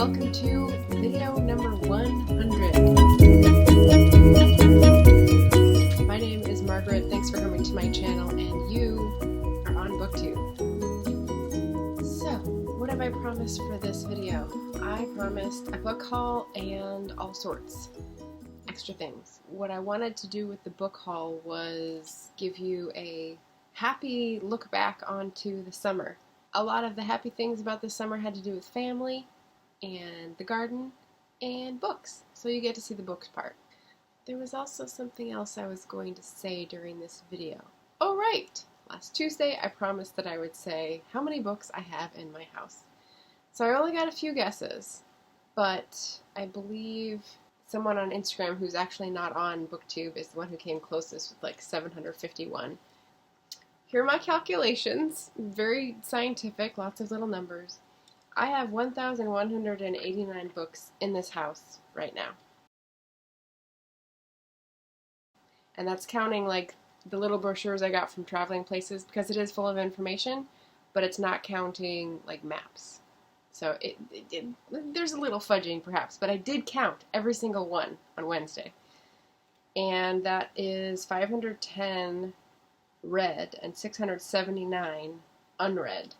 welcome to video number 100. My name is Margaret, thanks for coming to my channel, and you are on Booktube. So, what have I promised for this video? I promised a book haul and all sorts extra things. What I wanted to do with the book haul was give you a happy look back onto the summer. A lot of the happy things about this summer had to do with family and the garden and books, so you get to see the books part. There was also something else I was going to say during this video. Oh right! Last Tuesday I promised that I would say how many books I have in my house. So I only got a few guesses, but I believe someone on Instagram who's actually not on Booktube is the one who came closest with like 751. Here are my calculations, very scientific, lots of little numbers. I have 1,189 books in this house right now. And that's counting like the little brochures I got from traveling places, because it is full of information, but it's not counting like maps. So there's a little fudging perhaps, but I did count every single one on Wednesday. And that is 510 read and 679 unread.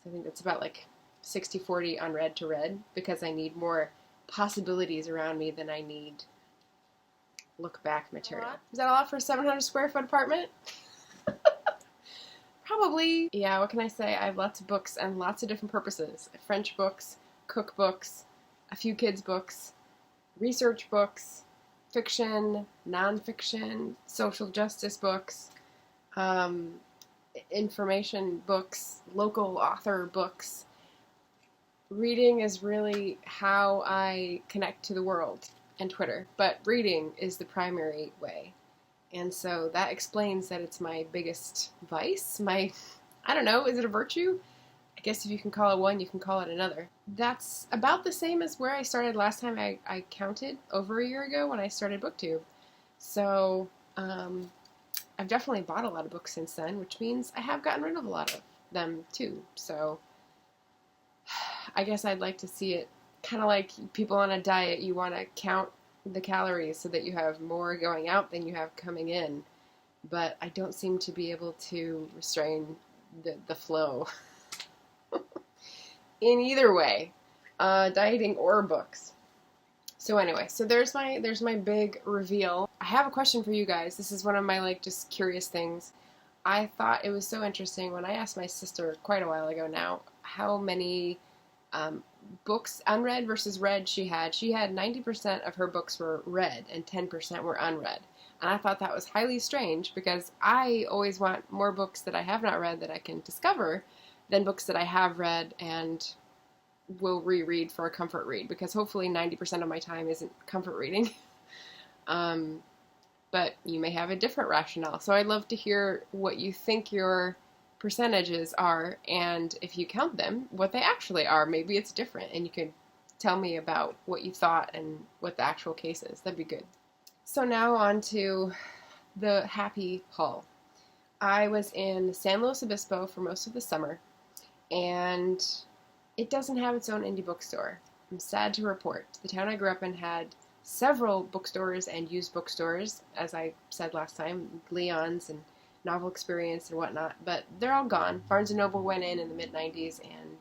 So I think that's about like 60-40 unread to read, because I need more possibilities around me than I need look back material. Is that a lot for a 700 square foot apartment? Probably. Yeah, what can I say? I have lots of books and lots of different purposes. French books, cookbooks, a few kids books, research books, fiction, nonfiction, social justice books, information books, local author books. Reading is really how I connect to the world, and Twitter, but reading is the primary way. And so that explains that it's my biggest vice, I don't know, is it a virtue? I guess if you can call it one, you can call it another. That's about the same as where I started last time I counted, over a year ago when I started Booktube. So, I've definitely bought a lot of books since then, which means I have gotten rid of a lot of them too. So I guess I'd like to see it kind of like people on a diet. You want to count the calories so that you have more going out than you have coming in. But I don't seem to be able to restrain the flow in either way, dieting or books. So anyway, so there's my big reveal. I have a question for you guys. This is one of my like just curious things. I thought it was so interesting when I asked my sister quite a while ago now how many books unread versus read she had. She had 90% of her books were read and 10% were unread. And I thought that was highly strange, because I always want more books that I have not read that I can discover than books that I have read and will reread for a comfort read, because hopefully 90% of my time isn't comfort reading. But you may have a different rationale. So I'd love to hear what you think your percentages are, and if you count them, what they actually are. Maybe it's different, and you could tell me about what you thought and what the actual case is. That'd be good. So now on to the happy haul. I was in San Luis Obispo for most of the summer, and it doesn't have its own indie bookstore. I'm sad to report. The town I grew up in had several bookstores and used bookstores, as I said last time, Leon's and Novel Experience and whatnot, but they're all gone. Barnes & Noble went in the mid-90s, and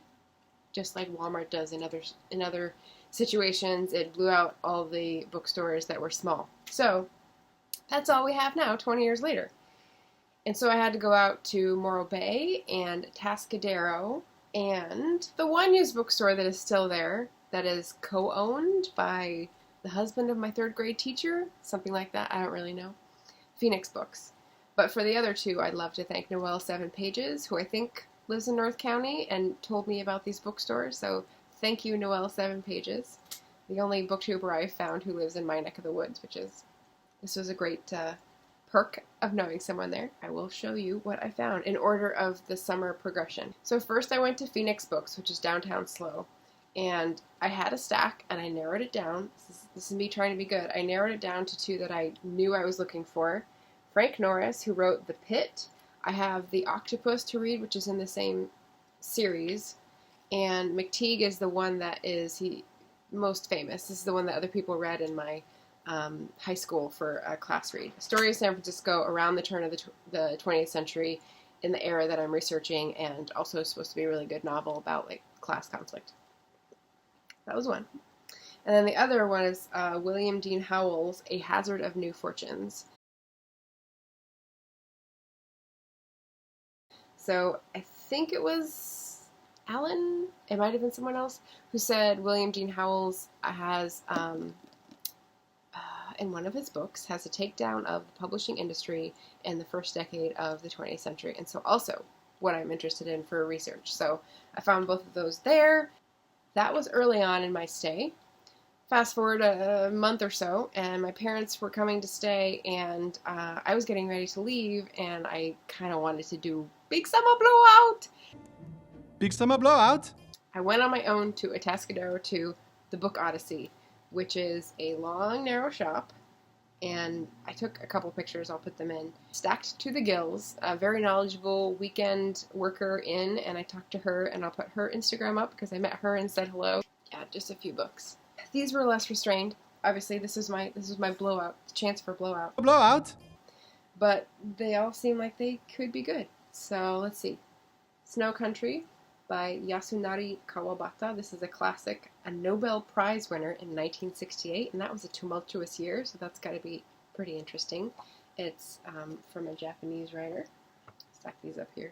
just like Walmart does in other situations, it blew out all the bookstores that were small. So that's all we have now, 20 years later. And so I had to go out to Morro Bay and Tascadero, and the one used bookstore that is still there, that is co-owned by the husband of my third grade teacher, something like that, I don't really know, Phoenix Books. But for the other two, I'd love to thank Noelle 7 Pages, who I think lives in North County and told me about these bookstores. So thank you, Noelle 7 Pages, the only booktuber I've found who lives in my neck of the woods, this was a great perk of knowing someone there. I will show you what I found in order of the summer progression. So first I went to Phoenix Books, which is downtown SLO, and I had a stack and I narrowed it down. This is me trying to be good. I narrowed it down to two that I knew I was looking for. Frank Norris, who wrote The Pit. I have The Octopus to read, which is in the same series, and McTeague is the one that is, most famous. This is the one that other people read in my high school for a class read. A story of San Francisco around the turn of the 20th century in the era that I'm researching, and also supposed to be a really good novel about like class conflict. That was one. And then the other one is William Dean Howells' A Hazard of New Fortunes. So I think it was Alan, it might have been someone else, who said William Dean Howells has, in one of his books, has a takedown of the publishing industry in the first decade of the 20th century. And so also what I'm interested in for research. So I found both of those there. That was early on in my stay. Fast forward a month or so, and my parents were coming to stay, and I was getting ready to leave, and I kind of wanted to do big summer blowout. Big summer blowout? I went on my own to Atascadero to the Book Odyssey, which is a long, narrow shop, and I took a couple pictures, I'll put them in. Stacked to the gills, a very knowledgeable weekend worker in, and I talked to her, and I'll put her Instagram up because I met her and said hello. Yeah, just a few books. These were less restrained. Obviously, this is my blowout, chance for blowout. A blowout? But they all seem like they could be good. So let's see. Snow Country by Yasunari Kawabata. This is a classic, a Nobel Prize winner in 1968, and that was a tumultuous year, so that's got to be pretty interesting. It's from a Japanese writer. Stack these up here.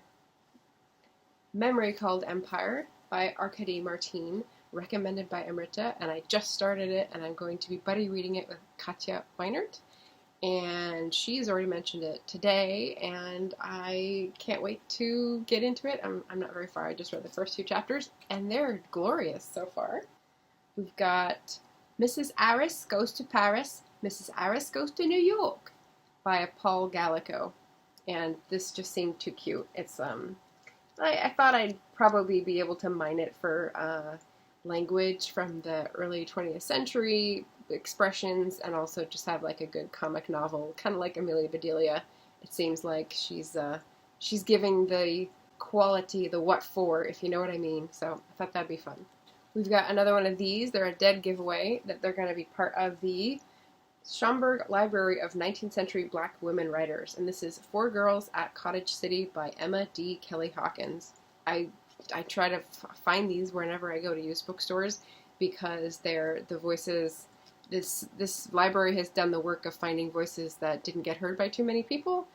Memory Called Empire by Arkady Martine, recommended by Amrita, and I just started it, and I'm going to be buddy reading it with Katja Weinert, and she's already mentioned it today, and I can't wait to get into it. I'm not very far. I just read the first 2 chapters, and they're glorious so far. We've got Mrs. Arris Goes to Paris, Mrs. Arris Goes to New York by Paul Gallico, and this just seemed too cute. It's I thought I'd probably be able to mine it for language from the early 20th century, expressions, and also just have like a good comic novel, kind of like Amelia Bedelia. It seems like she's giving the quality, the what for, if you know what I mean. So I thought that'd be fun. We've got another one of these. They're a dead giveaway that they're going to be part of the Schomburg Library of 19th Century Black Women Writers, and this is 4 Girls at Cottage City by Emma D. Kelly Hawkins. I try to find these whenever I go to used bookstores because they're the voices. This library has done the work of finding voices that didn't get heard by too many people.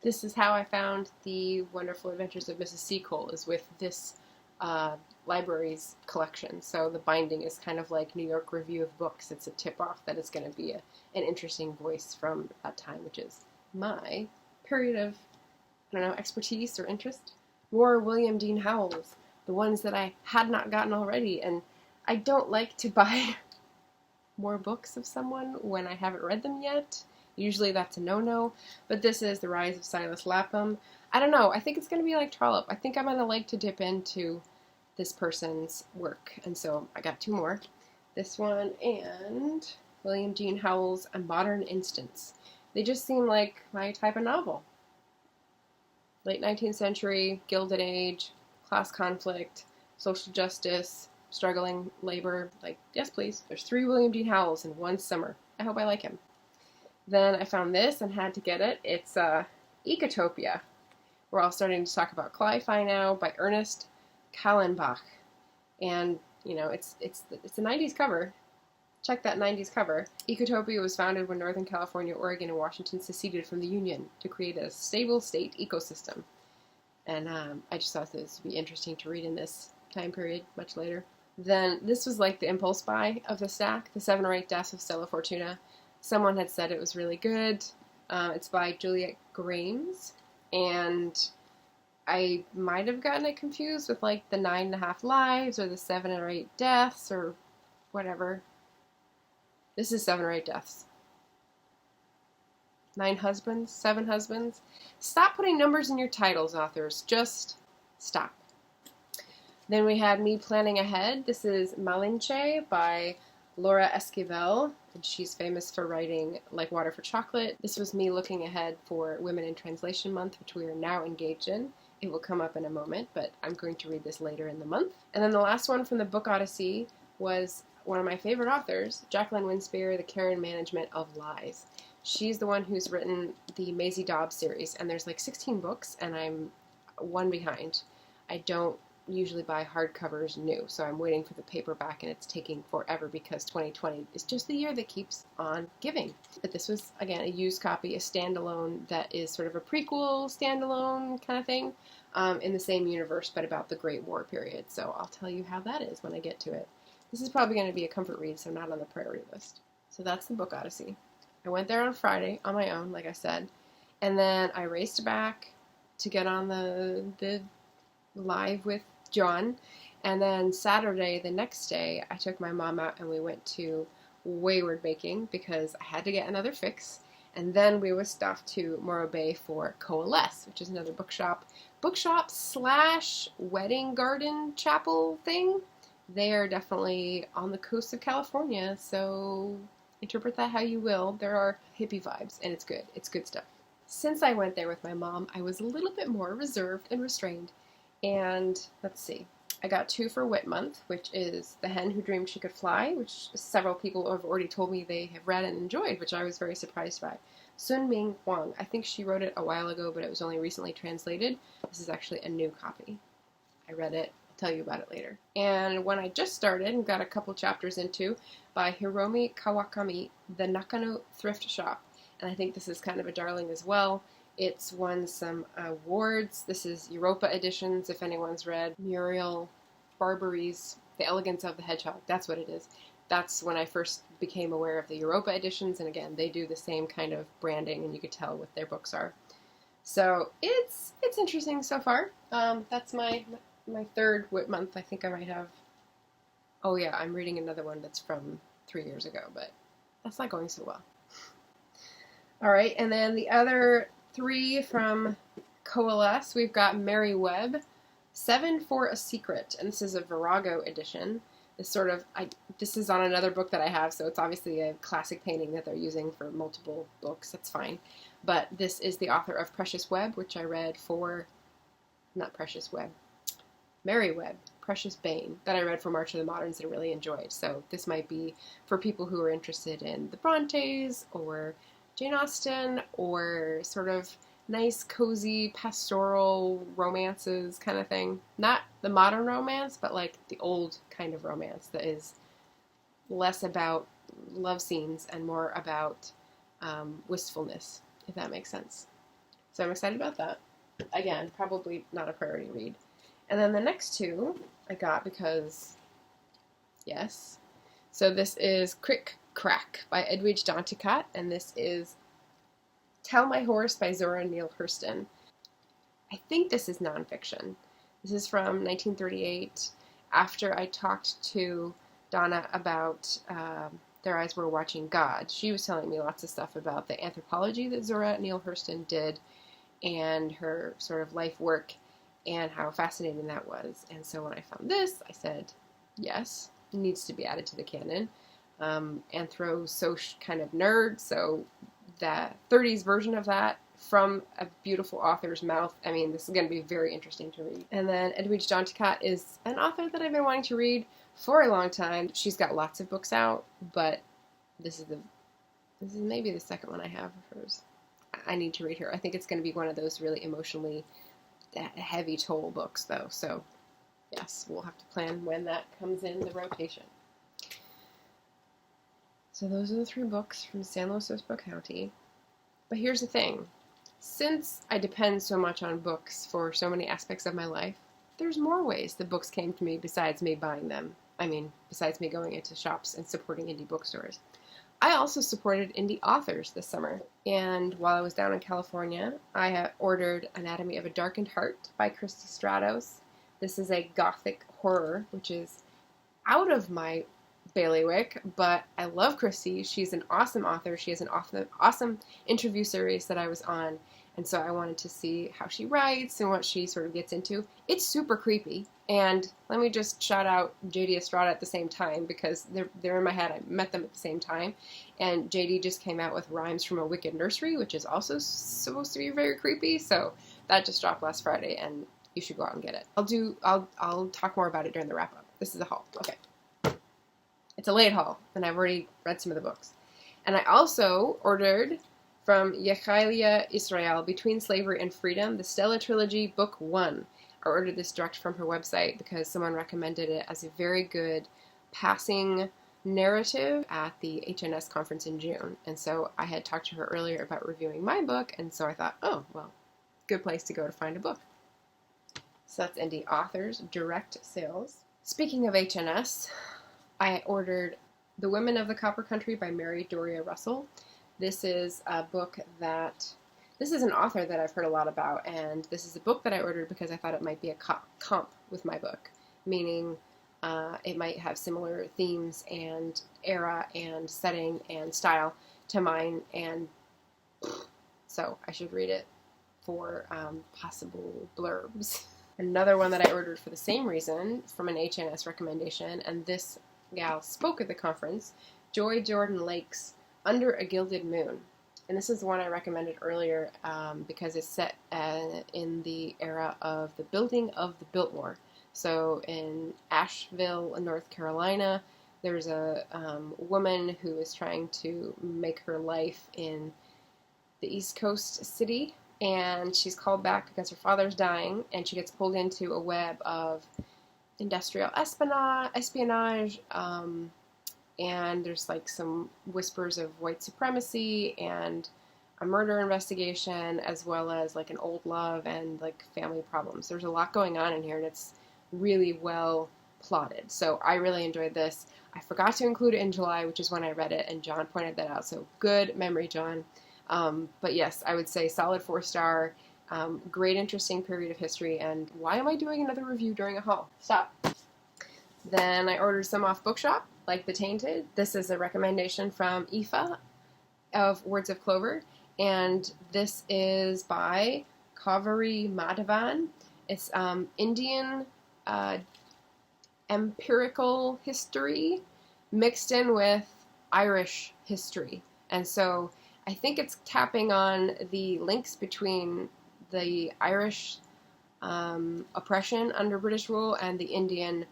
This is how I found The Wonderful Adventures of Mrs. Seacole, is with this library's collection. So the binding is kind of like New York Review of Books. It's a tip-off that it's going to be an interesting voice from that time, which is my period of, I don't know, expertise or interest. More William Dean Howells, the ones that I had not gotten already, and I don't like to buy more books of someone when I haven't read them yet. Usually that's a no-no, but this is The Rise of Silas Lapham. I don't know, I think it's going to be like Trollope. I think I'm going to like to dip into this person's work, and so I got 2 more. This one and William Dean Howells' A Modern Instance. They just seem like my type of novel. Late 19th century, Gilded Age, class conflict, social justice, struggling labor. Like, yes, please. There's 3 William Dean Howells in one summer. I hope I like him. Then I found this and had to get it. It's Ecotopia. We're all starting to talk about Cli-Fi now by Ernest Callenbach. And, you know, it's a 90s cover. Check that 90s cover. Ecotopia was founded when Northern California, Oregon, and Washington seceded from the Union to create a stable state ecosystem. And I just thought this would be interesting to read in this time period, much later. Then this was like the impulse buy of the stack, The 7 or 8 Deaths of Stella Fortuna. Someone had said it was really good. It's by Juliet Grimes, and I might have gotten it confused with like the 9.5 Lives or the 7 or 8 Deaths or whatever. This is 7 or 8 Deaths. 9 Husbands? 7 Husbands? Stop putting numbers in your titles, authors. Just stop. Then we had Me Planning Ahead. This is Malinche by Laura Esquivel, and she's famous for writing Like Water for Chocolate. This was me looking ahead for Women in Translation Month, which we are now engaged in. It will come up in a moment, but I'm going to read this later in the month. And then the last one from the Book Odyssey was one of my favorite authors, Jacqueline Winspear, The Care and Management of Lies. She's the one who's written the Maisie Dobbs series, and there's like 16 books, and I'm one behind. I don't usually buy hardcovers new, so I'm waiting for the paperback, and it's taking forever because 2020 is just the year that keeps on giving. But this was, again, a used copy, a standalone that is sort of a prequel standalone kind of thing in the same universe, but about the Great War period. So I'll tell you how that is when I get to it. This is probably going to be a comfort read, so not on the priority list. So that's the Book Odyssey. I went there on Friday on my own, like I said, and then I raced back to get on the live with John, and then Saturday, the next day, I took my mom out and we went to Wayward Baking because I had to get another fix, and then we whisked off to Morro Bay for Coalesce, which is another bookshop / wedding garden chapel thing. They are definitely on the coast of California, so interpret that how you will. There are hippie vibes, and it's good. It's good stuff. Since I went there with my mom, I was a little bit more reserved and restrained. And let's see, I got 2 for Wit Month, which is The Hen Who Dreamed She Could Fly, which several people have already told me they have read and enjoyed, which I was very surprised by. Sun Ming Hwang. I think she wrote it a while ago, but it was only recently translated. This is actually a new copy. I read it. I'll tell you about it later. And when I just started and got a couple chapters into, by Hiromi Kawakami, The Nakano Thrift Shop. And I think this is kind of a darling as well. It's won some awards. This is Europa editions, if anyone's read Muriel Barbary's The Elegance of the Hedgehog. That's what it is. That's when I first became aware of the Europa editions, and again, they do the same kind of branding, and you could tell what their books are. So it's interesting so far. That's my third Wit Month. I think I might have... Oh yeah, I'm reading another one that's from 3 years ago, but that's not going so well. Alright, and then the other 3 from Coalesce, we've got Mary Webb, 7 for a Secret, and this is a Virago edition. This is on another book that I have, so it's obviously a classic painting that they're using for multiple books. That's fine. But this is the author of Precious Webb, which I read for... Not Precious Webb. Mary Webb, Precious Bane, that I read for March of the Moderns and really enjoyed. So this might be for people who are interested in the Brontes, or Jane Austen, or sort of nice, cozy, pastoral romances kind of thing. Not the modern romance, but like the old kind of romance that is less about love scenes and more about wistfulness, if that makes sense. So I'm excited about that. Again, probably not a priority read. And then the next 2 I got because, yes. So this is Krak by Edwidge Danticat, and this is Tell My Horse by Zora Neale Hurston. I think this is nonfiction. This is from 1938, after I talked to Donna about Their Eyes Were Watching God. She was telling me lots of stuff about the anthropology that Zora Neale Hurston did and her sort of life work and how fascinating that was. And so when I found this, I said, yes, it needs to be added to the canon. Anthro-soc kind of nerd, so the 30s version of that from a beautiful author's mouth. I mean, this is going to be very interesting to read. And then Edwidge Danticat is an author that I've been wanting to read for a long time. She's got lots of books out, but this is maybe the second one I have of hers. I need to read her. I think it's going to be one of those really emotionally heavy toll books, though. So, yes, we'll have to plan when that comes in the rotation. So those are the 3 books from San Luis Obispo County. But here's the thing. Since I depend so much on books for so many aspects of my life, there's more ways the books came to me besides me buying them. I mean, besides me going into shops and supporting indie bookstores. I also supported indie authors this summer. And while I was down in California, I ordered Anatomy of a Darkened Heart by Christy Stratos. This is a gothic horror, which is out of my bailiwick, but I love Christy. She's an awesome author. She has an awesome interview series that I was on, and so I wanted to see how she writes and what she sort of gets into. It's super creepy, and let me just shout out J.D. Estrada at the same time, because they're in my head. I met them at the same time, and J.D. just came out with Rhymes from a Wicked Nursery, which is also supposed to be very creepy, so that just dropped last Friday, and you should go out and get it. I'll talk more about it during the wrap-up. This is a haul. Okay. It's a late haul, and I've already read some of the books. And I also ordered from Yechilia Israel, Between Slavery and Freedom, the Stella Trilogy, Book 1. I ordered this direct from her website because someone recommended it as a very good passing narrative at the HNS conference in June. And so I had talked to her earlier about reviewing my book, and so I thought, oh, well, good place to go to find a book. So that's Indie Authors, direct sales. Speaking of HNS, I ordered The Women of the Copper Country by Mary Doria Russell. This is a book this is an author that I've heard a lot about, and this is a book that I ordered because I thought it might be a comp with my book, meaning it might have similar themes and era and setting and style to mine, and so I should read it for possible blurbs. Another one that I ordered for the same reason from an HNS recommendation, and this gal spoke at the conference, Joy Jordan Lake's Under a Gilded Moon. And this is the one I recommended earlier because it's set in the era of the building of the Biltmore. So in Asheville, North Carolina, there's a woman who is trying to make her life in the East Coast city, and she's called back because her father's dying, and she gets pulled into a web of industrial espionage, and there's like some whispers of white supremacy and a murder investigation, as well as like an old love and like family problems. There's a lot going on in here, and it's really well plotted. So I really enjoyed this. I forgot to include it in July, which is when I read it, and John pointed that out. So good memory, John. But yes, I would say solid 4-star, great interesting period of history, and why am I doing another review during a haul? Stop. Then I ordered some off Bookshop, like The Tainted. This is a recommendation from Aoife of Words of Clover, and this is by Kaveri Madhavan. It's Indian empirical history mixed in with Irish history. And so I think it's tapping on the links between the Irish oppression under British rule and the Indian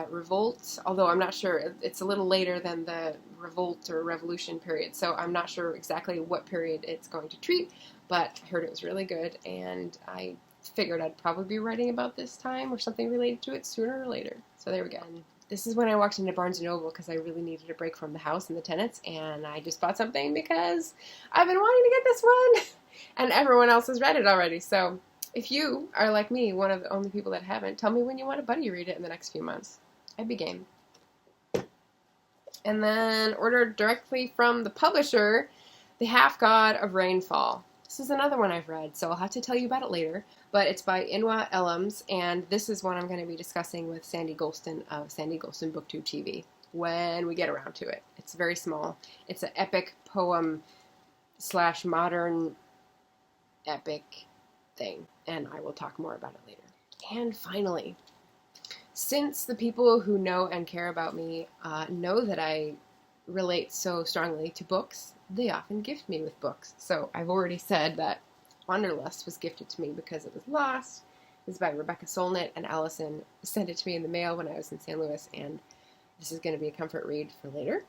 revolt, although I'm not sure. It's a little later than the revolt or revolution period, so I'm not sure exactly what period it's going to treat, but I heard it was really good, and I figured I'd probably be writing about this time or something related to it sooner or later. So there we go. And this is when I walked into Barnes & Noble because I really needed a break from the house and the tenants, and I just bought something because I've been wanting to get this one, and everyone else has read it already. So if you are like me, one of the only people that haven't, tell me when you want a buddy read it in the next few months. I'd be game. And then ordered directly from the publisher, The Half-God of Rainfall. This is another one I've read, so I'll have to tell you about it later. But it's by Inwa Ellams, and this is one I'm going to be discussing with Sandy Golston of Sandy Golston Booktube TV when we get around to it. It's very small. It's an epic poem / modern epic thing, and I will talk more about it later. And finally, since the people who know and care about me know that I relate so strongly to books, they often gift me with books. So I've already said that Wanderlust was gifted to me because it was lost. It was by Rebecca Solnit, and Allison sent it to me in the mail when I was in St. Louis, and this is going to be a comfort read for later.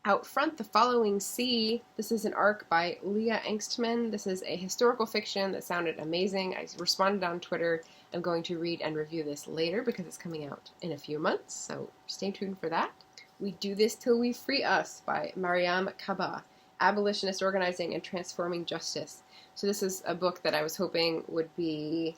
Out Front, The Following Sea. This is an arc by Leah Engstman. This is a historical fiction that sounded amazing. I responded on Twitter. I'm going to read and review this later because it's coming out in a few months, so stay tuned for that. We Do This Till We Free Us by Mariam Kaba, Abolitionist Organizing and Transforming Justice. So this is a book that I was hoping would be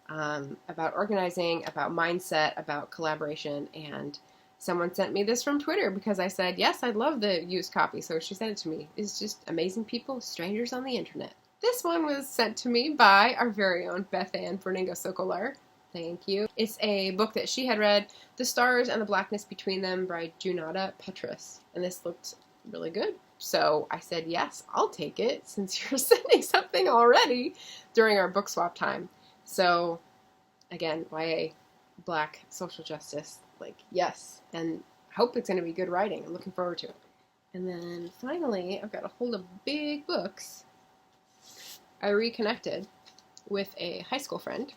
about organizing, about mindset, about collaboration, and someone sent me this from Twitter because I said, yes, I'd love the used copy, so she sent it to me. It's just amazing people, strangers on the internet. This one was sent to me by our very own Beth Ann Berningo Sokolar. Thank you. It's a book that she had read, The Stars and the Blackness Between Them by Junauda Petrus, and this looked really good. So I said, yes, I'll take it since you're sending something already during our book swap time. So again, YA, Black, social justice, like, yes, and I hope it's going to be good writing. I'm looking forward to it. And then finally, I've got a hold of big books. I reconnected with a high school friend,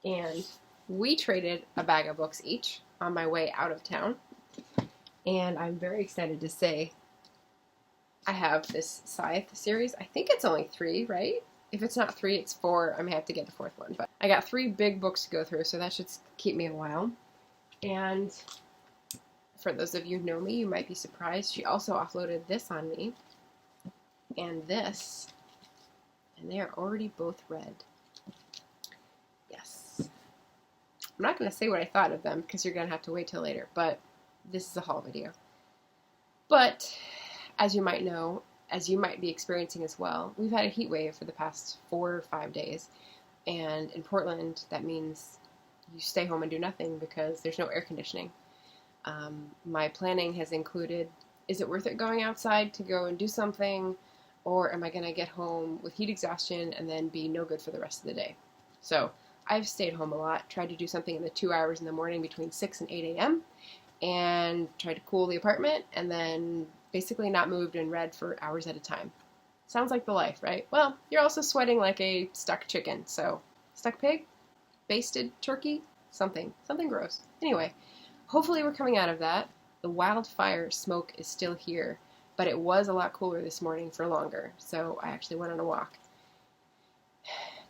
and we traded a bag of books each on my way out of town. And I'm very excited to say I have this Scythe series. I think it's only 3, right? If it's not 3, it's 4. I may have to get the 4th one. But I got 3 big books to go through, so that should keep me a while. And for those of you who know me, you might be surprised. She also offloaded this on me. And this. And they are already both read. Yes. I'm not going to say what I thought of them, because you're going to have to wait till later. But this is a haul video. But as you might know, as you might be experiencing as well, we've had a heat wave for the past 4 or 5 days. And in Portland, that means you stay home and do nothing because there's no air conditioning. My planning has included, is it worth it going outside to go and do something? Or am I going to get home with heat exhaustion and then be no good for the rest of the day? So I've stayed home a lot, tried to do something in the 2 hours in the morning between 6 and 8 a.m. and tried to cool the apartment and then basically not moved and read for hours at a time. Sounds like the life, right? Well, you're also sweating like a stuck chicken, so stuck pig? Basted turkey? Something gross. Anyway, hopefully we're coming out of that. The wildfire smoke is still here, but it was a lot cooler this morning for longer, so I actually went on a walk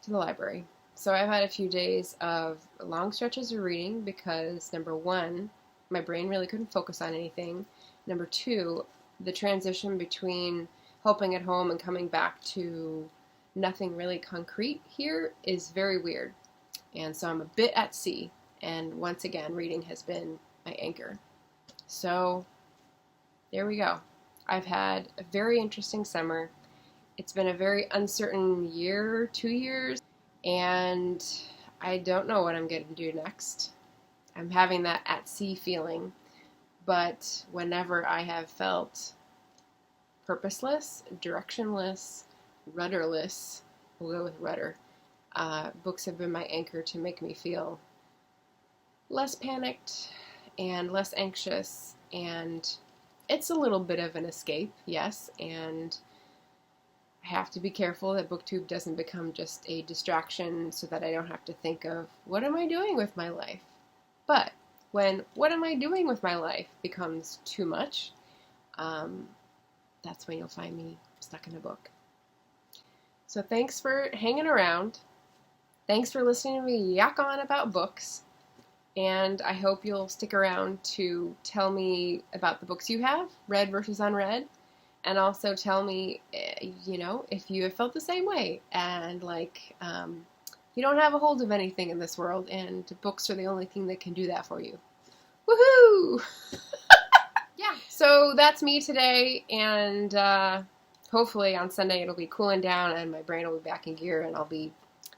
to the library. So I've had a few days of long stretches of reading because, number 1, my brain really couldn't focus on anything. Number 2, the transition between helping at home and coming back to nothing really concrete here is very weird. And so I'm a bit at sea, and once again, reading has been my anchor. So there we go. I've had a very interesting summer. It's been a very uncertain year, 2 years, and I don't know what I'm going to do next. I'm having that at sea feeling, but whenever I have felt purposeless, directionless, rudderless, we'll go with rudder, books have been my anchor to make me feel less panicked and less anxious, and it's a little bit of an escape, yes, and I have to be careful that Booktube doesn't become just a distraction so that I don't have to think of, what am I doing with my life? But when what am I doing with my life becomes too much, that's when you'll find me stuck in a book. So thanks for hanging around. Thanks for listening to me yak on about books. And I hope you'll stick around to tell me about the books you have, read versus unread. And also tell me, if you have felt the same way. And you don't have a hold of anything in this world, and books are the only thing that can do that for you. Woohoo! Yeah, so that's me today, and hopefully on Sunday it'll be cooling down and my brain will be back in gear and I'll be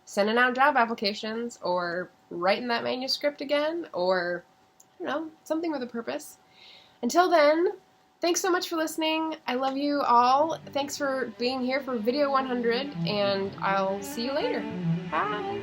sending out job applications or writing that manuscript again or, something with a purpose. Until then, thanks so much for listening. I love you all. Thanks for being here for video 100, and I'll see you later. Bye!